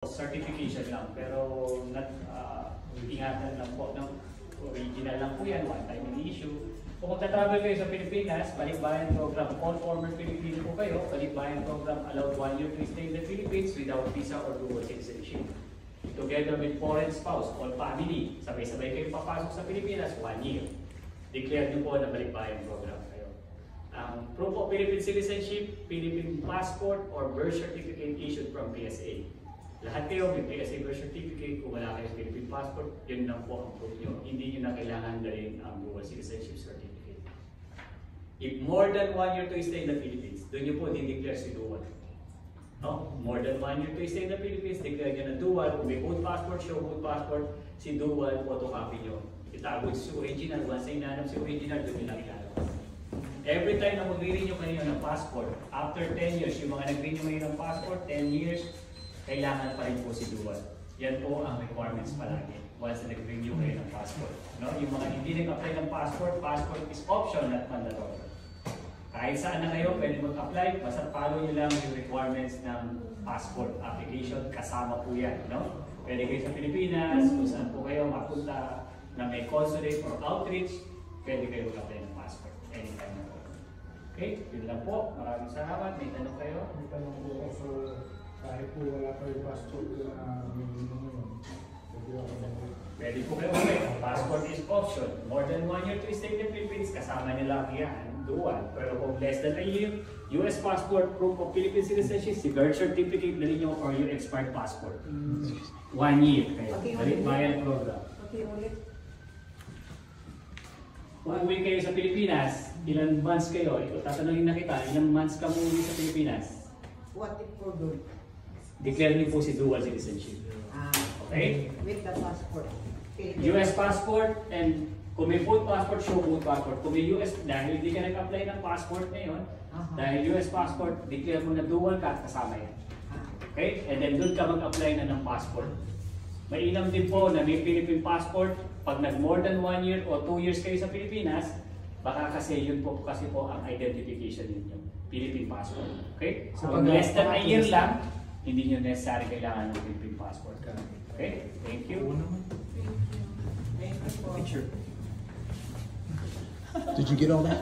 certification lang, pero ingatan lang po, no? Original lang po yan, one time issue. Kung magta-travel kayo sa Pilipinas, balikbayan program, all former Filipino po kayo, balikbayan program allowed 1 year to stay in the Philippines without visa or dual citizenship. Together with foreign spouse, all family, sabay-sabay kayo papasok sa Pilipinas, 1 year. Declare nyo po na balikbayan program kayo. Proof of Philippine citizenship, Philippine passport, or birth certificate issued from PSA. Lahat kayo may PSA birth certificate, kung wala kayong Philippine passport, yun lang po ang proof nyo. Hindi nyo na kailangan dalhin ang dual citizenship certificate. If more than 1 year to stay in the Philippines, doon nyo po di-declare si dual. No? More than 1 year to stay in the Philippines, declare nyo na dual. Kung may both passport, show both passport, si dual, photocopy nyo. Itago si original, once na inanap si original, doon nyo lang ilalabas. Every time na mag-renew kayo ng passport, after 10 years, yung mga nag-renew kayo ng passport, 10 years, kailangan pa rin po si dual. Yan po ang requirements palagi once na nag-renew kayo ng passport. No? Yung mga hindi nag-apply ng passport, passport is option not mandatory. Kahit saan na kayo pwede mag-apply, basta follow nyo lang yung requirements ng passport application, kasama po yan. No? Pwede kayo sa Pilipinas, kung saan po kayo mapunta na may consulate or outreach, pwede kayo mag-apply ng passport anytime na po. Okay, yun lang po. Maraming salamat. May tanong kayo? May tanong po ako, kahit po wala kayo passport na minimum ngayon, pwede po kayo ulit. Passport is option. More than 1 year to stay in the Philippines, kasama nila yan, dual. Pero kung less than a year, US passport, proof of Philippine citizenship, si birth certificate na ninyo or your expired passport. 1 year kayo. Balikbayan program. Okay, ulit. Kung uwi kayo sa Pilipinas, ilang months kayo? Ito, tatanungin na kita, ilang months ka mo uwi sa Pilipinas? What if for good? Declare niyo po si dual citizenship. Okay? With the passport. US passport and kung may both passport, show both passport. Kung may US, dahil hindi ka nag-apply ng passport ngayon, dahil US passport, declare mo na dual ka, kasama yan. Okay? And then doon ka mag-apply na ng passport. Mainam din po na may Philippine passport, pag nag-more than 1 year o 2 years kayo sa Pilipinas, baka kasi yun po kasi po ang identification ninyo. Philippine passport. Okay? So pag less than a year lang, hindi nyo necessary kailangan ng Philippine passport. Okay? Thank you. Thank you. Picture. Did you get all that?